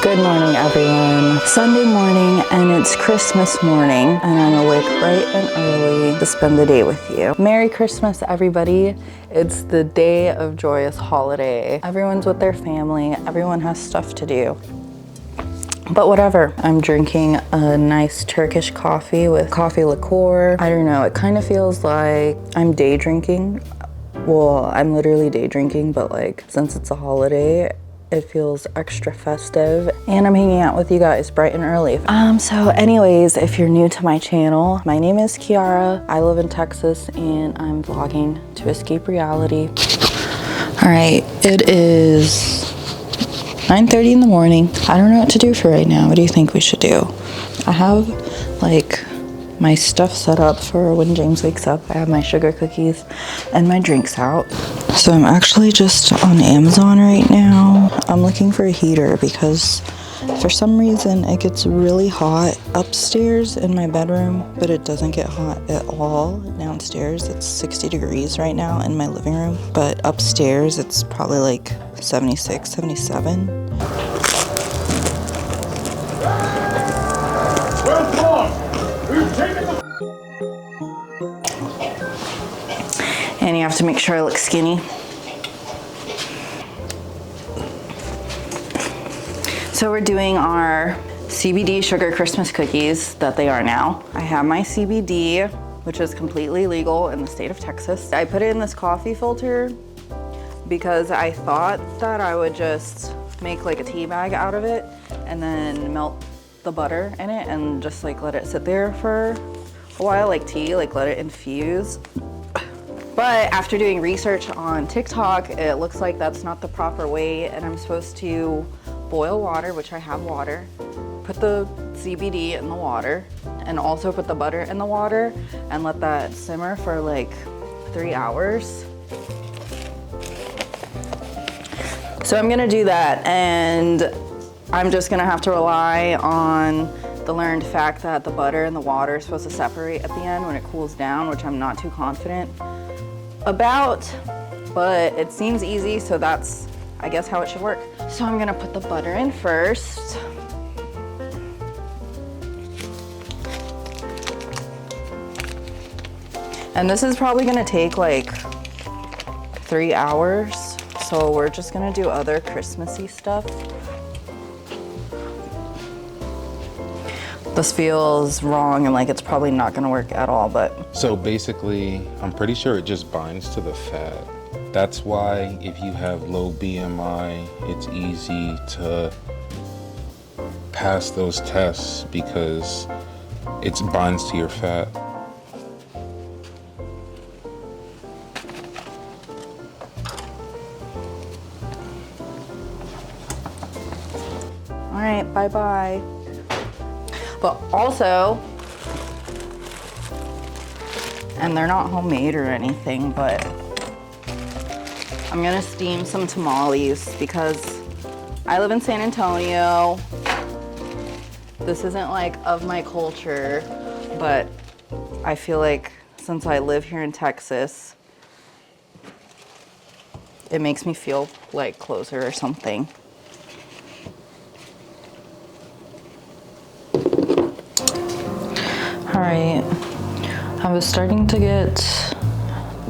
Good morning, everyone. Sunday morning, and it's Christmas morning, and I'm awake bright and early to spend the day with you. Merry Christmas, everybody. It's the day of joyous holiday. Everyone's with their family. Everyone has stuff to do. But whatever. I'm drinking a nice Turkish coffee with coffee liqueur. I don't know, it kind of feels like I'm day drinking. Well, I'm literally day drinking, but like, since it's a holiday, it feels extra festive, and I'm hanging out with you guys bright and early. So anyways, if you're new to my channel, my name is Kiara. I live in Texas and I'm vlogging to escape reality. All right, it is 9:30 in the morning. I don't know what to do for right now. What do you think we should do? I have like my stuff set up for when James wakes up. I have my sugar cookies and my drinks out. So I'm actually just on Amazon right now. I'm looking for a heater because for some reason it gets really hot upstairs in my bedroom, but it doesn't get hot at all downstairs. It's 60 degrees right now in my living room, but upstairs it's probably like 76, 77. And you have to make sure I look skinny. So we're doing our CBD sugar Christmas cookies that they are now. I have my CBD, which is completely legal in the state of Texas. I put it in this coffee filter because I thought that I would just make like a tea bag out of it and then melt the butter in it and just like let it sit there for a while, like tea, like let it infuse. But after doing research on TikTok, it looks like that's not the proper way, and I'm supposed to boil water, which I have water, put the CBD in the water, and also put the butter in the water and let that simmer for like 3 hours. So I'm gonna do that, and I'm just gonna have to rely on the learned fact that the butter and the water is supposed to separate at the end when it cools down, which I'm not too confident about, but it seems easy, so that's, I guess, how it should work. So I'm gonna put the butter in first. And this is probably gonna take like 3 hours, so we're just gonna do other Christmassy stuff. This feels wrong and like it's probably not gonna work at all, but. So basically, I'm pretty sure it just binds to the fat. That's why if you have low BMI, it's easy to pass those tests because it binds to your fat. All right, bye-bye. But also, and they're not homemade or anything, but I'm gonna steam some tamales because I live in San Antonio. This isn't like of my culture, but I feel like since I live here in Texas, it makes me feel like closer or something. All right, I was starting to get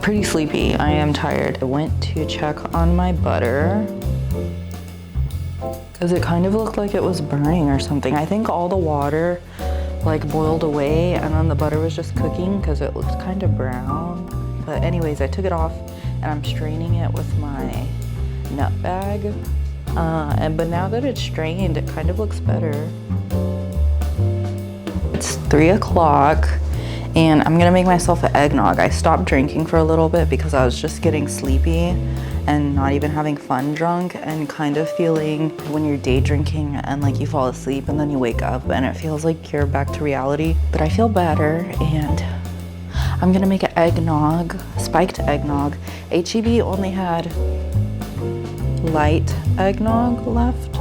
pretty sleepy. I am tired. I went to check on my butter because it kind of looked like it was burning or something. I think all the water like boiled away and then the butter was just cooking because it looked kind of brown. But anyways, I took it off and I'm straining it with my nut bag. But now that it's strained, it kind of looks better. It's 3 o'clock and I'm gonna make myself an eggnog. I stopped drinking for a little bit because I was just getting sleepy and not even having fun drunk and kind of feeling when you're day drinking and like you fall asleep and then you wake up and it feels like you're back to reality. But I feel better and I'm gonna make an eggnog, spiked eggnog. HEB only had light eggnog left,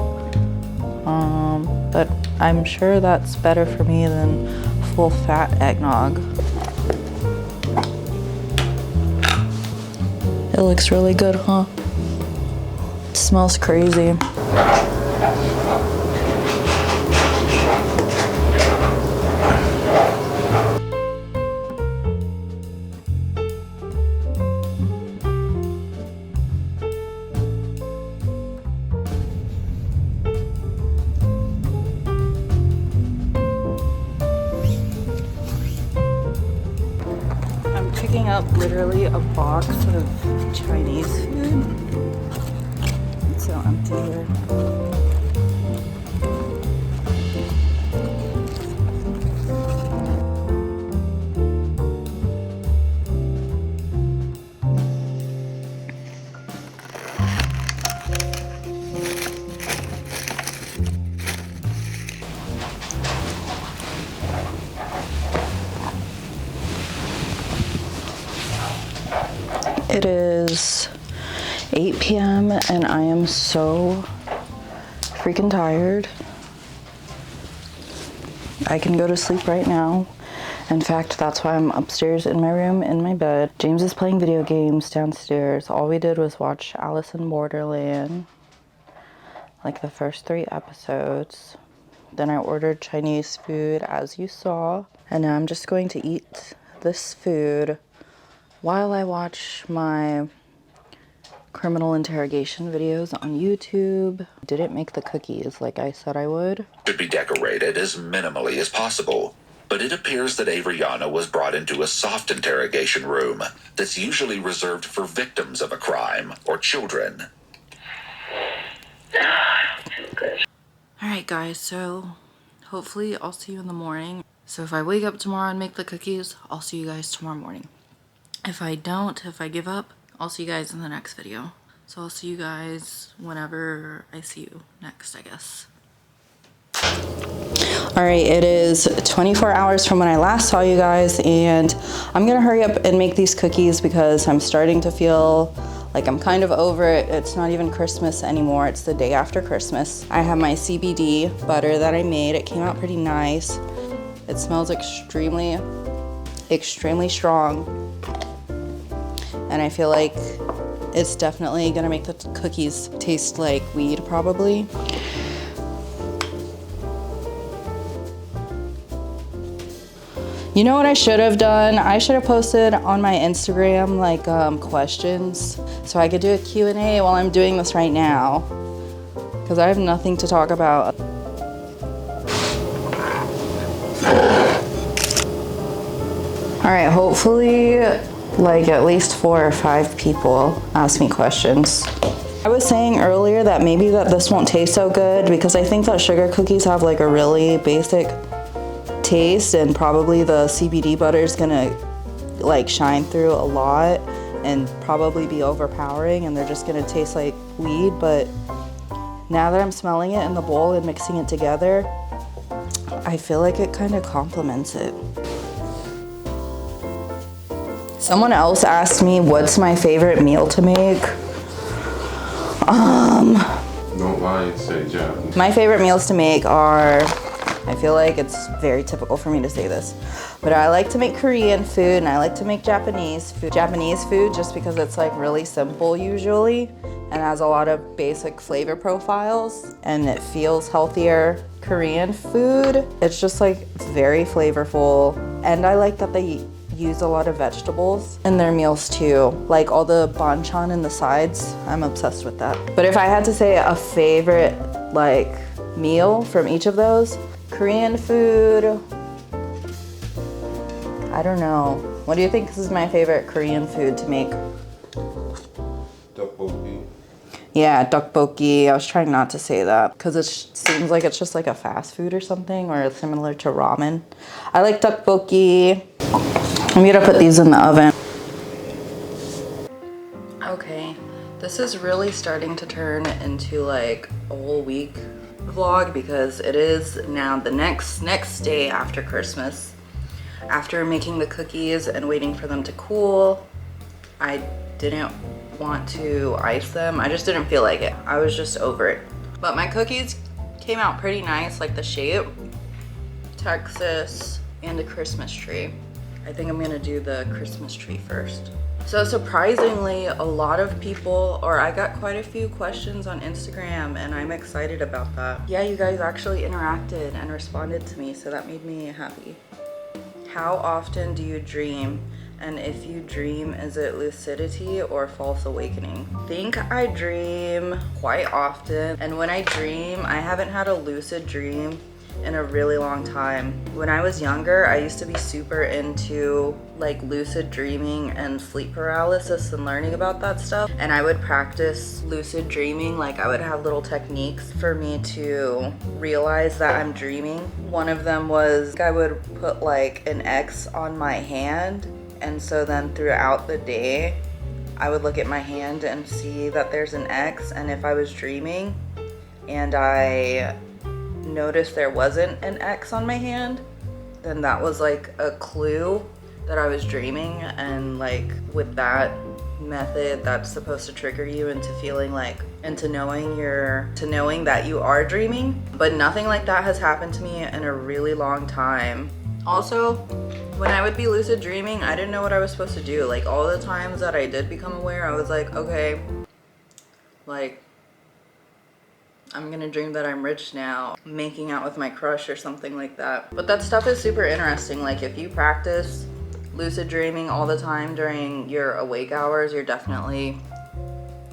but I'm sure that's better for me than full fat eggnog. It looks really good, huh? It smells crazy. up literally a box of Chinese food. It's so empty here. It is 8 p.m. and I am so freaking tired. I can go to sleep right now. In fact, that's why I'm upstairs in my room in my bed. James is playing video games downstairs. All we did was watch Alice in Borderland, like the first 3 episodes. Then I ordered Chinese food, as you saw. And now I'm just going to eat this food while I watch my criminal interrogation videos on YouTube. Didn't make the cookies like I said I would. Should be decorated as minimally as possible, but it appears that Avriana was brought into a soft interrogation room that's usually reserved for victims of a crime or children. Alright guys, so hopefully I'll see you in the morning. So if I wake up tomorrow and make the cookies, I'll see you guys tomorrow morning. If I don't, if I give up, I'll see you guys in the next video. So I'll see you guys whenever I see you next, I guess. Alright, it is 24 hours from when I last saw you guys, and I'm gonna hurry up and make these cookies because I'm starting to feel like I'm kind of over it. It's not even Christmas anymore, it's the day after Christmas. I have my CBD butter that I made. It came out pretty nice. It smells extremely strong. And I feel like it's definitely gonna make the cookies taste like weed, probably. You know what I should have done? I should have posted on my Instagram like questions so I could do a Q&A while I'm doing this right now, because I have nothing to talk about. All right, hopefully like at least 4 or 5 people ask me questions. I was saying earlier that maybe this won't taste so good because I think that sugar cookies have like a really basic taste, and probably the CBD butter is gonna like shine through a lot and probably be overpowering, and they're just gonna taste like weed. But now that I'm smelling it in the bowl and mixing it together, I feel like it kind of complements it. Someone else asked me what's my favorite meal to make. Don't lie and say Japanese. My favorite meals to make are, I feel like it's very typical for me to say this, but I like to make Korean food and I like to make Japanese food. Japanese food just because it's like really simple usually and has a lot of basic flavor profiles and it feels healthier. Korean food, it's just like it's very flavorful, and I like that they use a lot of vegetables in their meals too, like all the banchan in the sides. I'm obsessed with that. But if I had to say a favorite like meal from each of those, Korean food, I don't know. What do you think is my favorite Korean food to make? Tteokbokki. Yeah, tteokbokki. I was trying not to say that because it seems like it's just like a fast food or something, or similar to ramen. I like tteokbokki. I'm gonna put these in the oven. Okay, this is really starting to turn into like a whole week vlog because it is now the next day after Christmas. After making the cookies and waiting for them to cool, I didn't want to ice them. I just didn't feel like it. I was just over it. But my cookies came out pretty nice, like the shape, Texas, and a Christmas tree. I think I'm gonna do the Christmas tree first. So surprisingly, a lot of people, or I got quite a few questions on Instagram, and I'm excited about that. Yeah, you guys actually interacted and responded to me, so that made me happy. How often do you dream? And if you dream, is it lucidity or false awakening? I think I dream quite often, and when I dream, I haven't had a lucid dream in a really long time. When I was younger, I used to be super into like lucid dreaming and sleep paralysis and learning about that stuff. And I would practice lucid dreaming. Like I would have little techniques for me to realize that I'm dreaming. One of them was I would put like an X on my hand. And so then throughout the day, I would look at my hand and see that there's an X. And if I was dreaming and I noticed there wasn't an X on my hand, then that was like a clue that I was dreaming. And like with that method, that's supposed to trigger you into feeling like, into knowing that you are dreaming. But nothing like that has happened to me in a really long time. Also, when I would be lucid dreaming, I didn't know what I was supposed to do. Like all the times that I did become aware, I was like, okay, like I'm gonna dream that I'm rich now, making out with my crush or something like that. But that stuff is super interesting. Like if you practice lucid dreaming all the time during your awake hours, you're definitely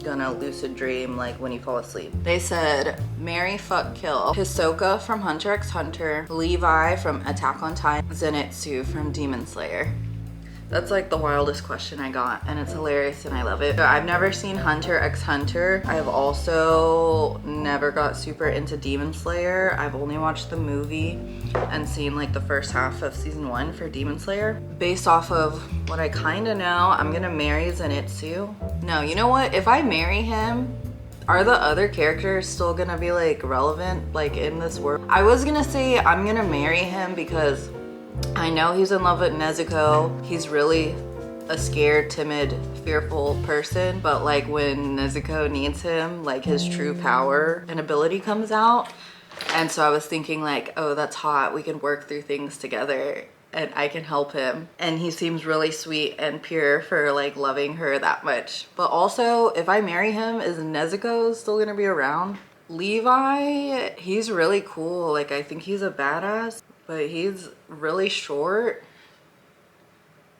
gonna lucid dream like when you fall asleep. They said marry, fuck, kill Hisoka from Hunter x Hunter, Levi from Attack on Titan, Zenitsu from Demon Slayer. That's like the wildest question I got, and it's hilarious and I love it. I've never seen Hunter x Hunter. I've also never got super into Demon Slayer. I've only watched the movie and seen like the first half of season 1 for Demon Slayer. Based off of what I kind of know, I'm gonna marry Zenitsu. No, you know what? If I marry him, are the other characters still gonna be like relevant like in this world? I was gonna say I'm gonna marry him because I know he's in love with Nezuko. He's really a scared, timid, fearful person, but like when Nezuko needs him, like his true power and ability comes out. And so I was thinking like, oh, that's hot. We can work through things together and I can help him. And he seems really sweet and pure for like loving her that much. But also, if I marry him, is Nezuko still gonna be around? Levi, he's really cool. Like I think he's a badass, but he's really short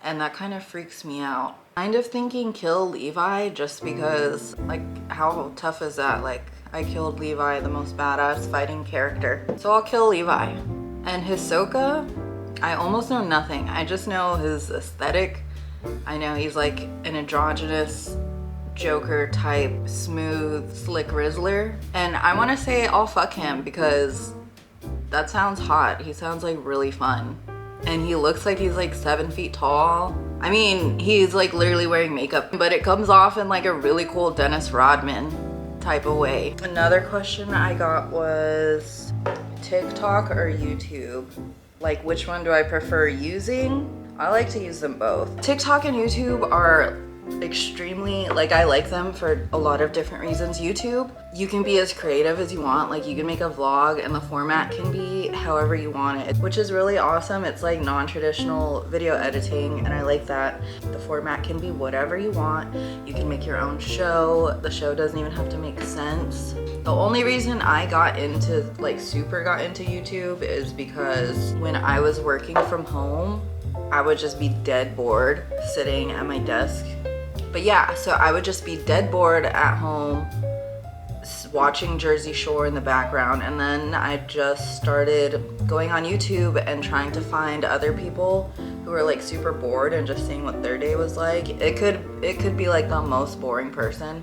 and that kind of freaks me out. Kind of thinking kill Levi just because like how tough is that? Like I killed Levi, the most badass fighting character. So I'll kill Levi. And Hisoka, I almost know nothing. I just know his aesthetic. I know he's like an androgynous Joker type, smooth, slick Rizzler. And I want to say I'll fuck him because that sounds hot. He sounds like really fun. And he looks like he's like 7 feet tall. I mean, he's like literally wearing makeup, but it comes off in like a really cool Dennis Rodman type of way. Another question I got was TikTok or YouTube? Like which one do I prefer using? I like to use them both. TikTok and YouTube are extremely, like I like them for a lot of different reasons. YouTube, you can be as creative as you want. Like you can make a vlog and the format can be however you want it, which is really awesome. It's like non-traditional video editing and I like that. The format can be whatever you want. You can make your own show. The show doesn't even have to make sense. The only reason I got into, like super got into YouTube is because when I was working from home, I would just be dead bored sitting at my desk. But yeah, so I would just be dead bored at home watching Jersey Shore in the background, and then I just started going on YouTube and trying to find other people who were like super bored and just seeing what their day was like. It could be like the most boring person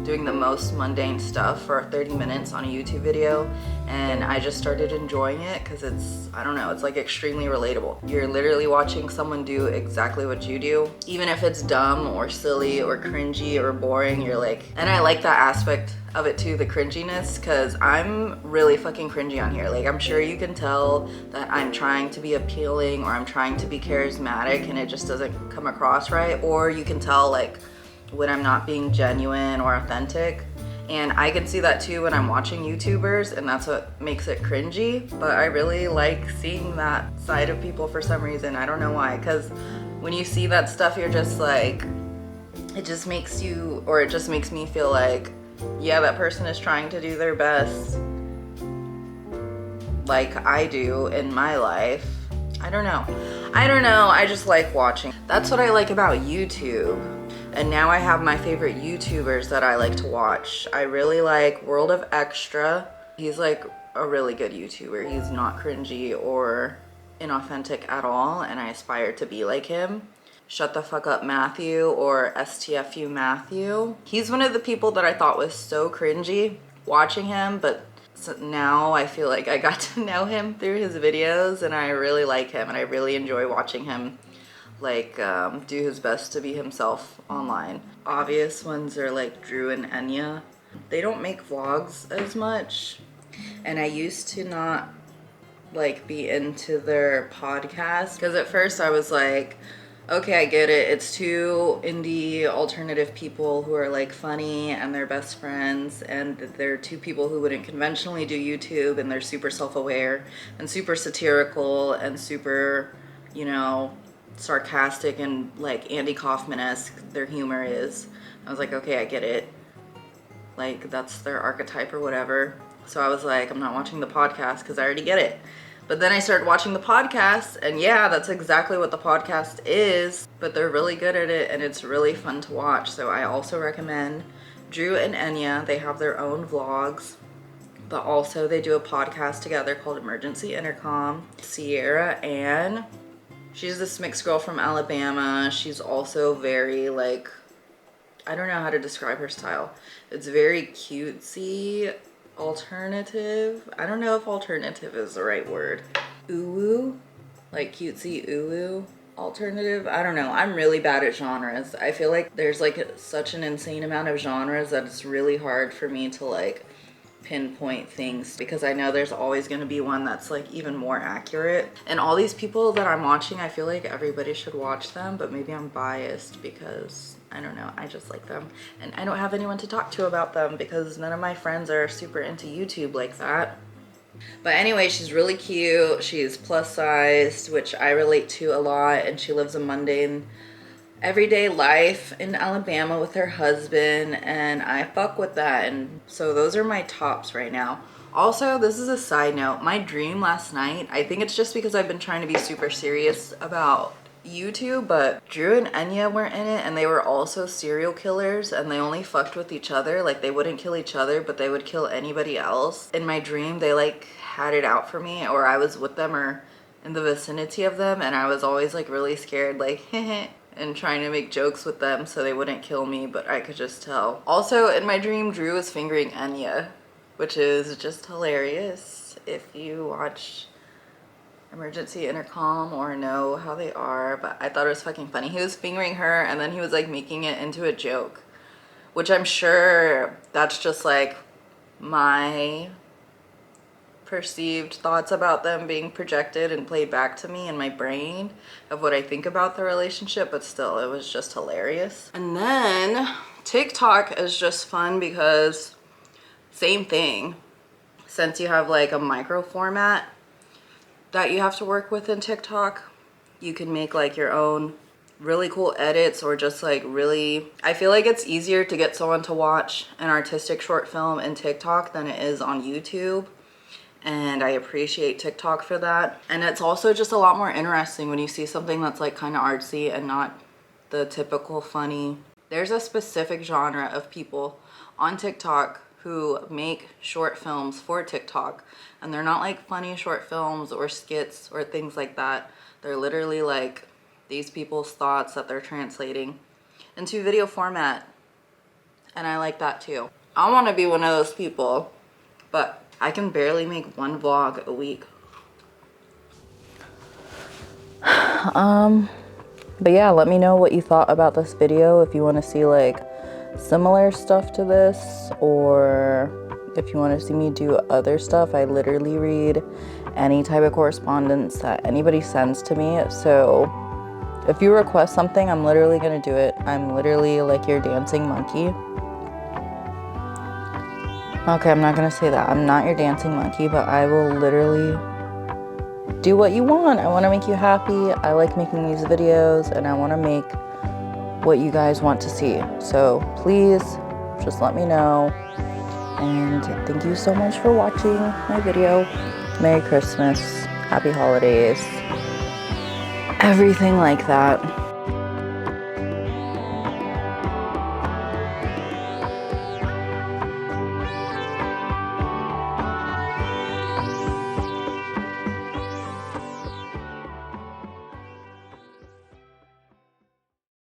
doing the most mundane stuff for 30 minutes on a YouTube video, and I just started enjoying it because it's, I don't know, it's like extremely relatable. You're literally watching someone do exactly what you do, even if it's dumb or silly or cringy or boring. You're like, and I like that aspect of it too, the cringiness, because I'm really fucking cringy on here. Like I'm sure you can tell that I'm trying to be appealing or I'm trying to be charismatic and it just doesn't come across right, or you can tell like when I'm not being genuine or authentic. And I can see that too when I'm watching YouTubers, and that's what makes it cringy. But I really like seeing that side of people for some reason. I don't know why, because when you see that stuff, you're just like, it just makes you, or it just makes me feel like, yeah, that person is trying to do their best like I do in my life. I don't know. I just like watching. That's what I like about YouTube. And now I have my favorite YouTubers that I like to watch. I really like World of Extra. He's like a really good YouTuber. He's not cringy or inauthentic at all, and I aspire to be like him. Shut the Fuck Up Matthew, or STFU Matthew. He's one of the people that I thought was so cringy watching him, but now I feel like I got to know him through his videos, and I really like him, and I really enjoy watching him like do his best to be himself online. Obvious ones are like Drew and Enya. They don't make vlogs as much, and I used to not like be into their podcast, because at first I was like, okay, I get it. It's two indie alternative people who are like funny and they're best friends, and they're two people who wouldn't conventionally do YouTube, and they're super self-aware and super satirical and super, you know, sarcastic and like Andy Kaufman-esque their humor is. I was like, okay, I get it. Like, that's their archetype or whatever. So I was like, I'm not watching the podcast because I already get it. But then I started watching the podcast, and yeah, that's exactly what the podcast is, but they're really good at it, and it's really fun to watch. So I also recommend Drew and Enya. They have their own vlogs, but also they do a podcast together called Emergency Intercom. Sierra Ann, she's this mixed girl from Alabama. She's also very like, I don't know how to describe her style. It's very cutesy, alternative. I don't know if alternative is the right word. Uwu, like cutesy uwu alternative. I don't know. I'm really bad at genres. I feel like there's like such an insane amount of genres that it's really hard for me to like pinpoint things, because I know there's always going to be one that's like even more accurate. And all these people that I'm watching, I feel like everybody should watch them, but maybe I'm biased because I don't know, I just like them, and I don't have anyone to talk to about them because none of my friends are super into YouTube like that. But anyway, she's really cute. She's plus sized, which I relate to a lot, and she lives a mundane everyday life in Alabama with her husband, and I fuck with that. And so those are my tops right now. Also, this is a side note, my dream last night, I think it's just because I've been trying to be super serious about YouTube, but Drew and Enya were in it, and they were also serial killers, and they only fucked with each other. Like, they wouldn't kill each other, but they would kill anybody else. In my dream, they like had it out for me, or I was with them or in the vicinity of them, and I was always like really scared, like and trying to make jokes with them so they wouldn't kill me, but I could just tell. Also, in my dream, Drew was fingering Enya, which is just hilarious if you watch Emergency Intercom or know how they are, but I thought it was fucking funny. He was fingering her, and then he was like making it into a joke, which I'm sure that's just like my perceived thoughts about them being projected and played back to me in my brain of what I think about the relationship, but still, it was just hilarious. And then TikTok is just fun because same thing, since you have like a micro format that you have to work with in TikTok, you can make like your own really cool edits, or just like really, I feel like it's easier to get someone to watch an artistic short film in TikTok than it is on YouTube, and I appreciate TikTok for that. And it's also just a lot more interesting when you see something that's like kind of artsy and not the typical funny. There's a specific genre of people on TikTok who make short films for TikTok, and they're not like funny short films or skits or things like that. They're literally like these people's thoughts that they're translating into video format, and I like that too. I want to be one of those people, but I can barely make one vlog a week. But yeah, let me know what you thought about this video, if you want to see like similar stuff to this, or if you want to see me do other stuff. I literally read any type of correspondence that anybody sends to me, so if you request something, I'm literally gonna do it. I'm literally like your dancing monkey. Okay, I'm not gonna say that. I'm not your dancing monkey, but I will literally do what you want. I want to make you happy. I like making these videos, and I want to make what you guys want to see. So please just let me know. And thank you so much for watching my video. Merry Christmas, happy holidays, everything like that.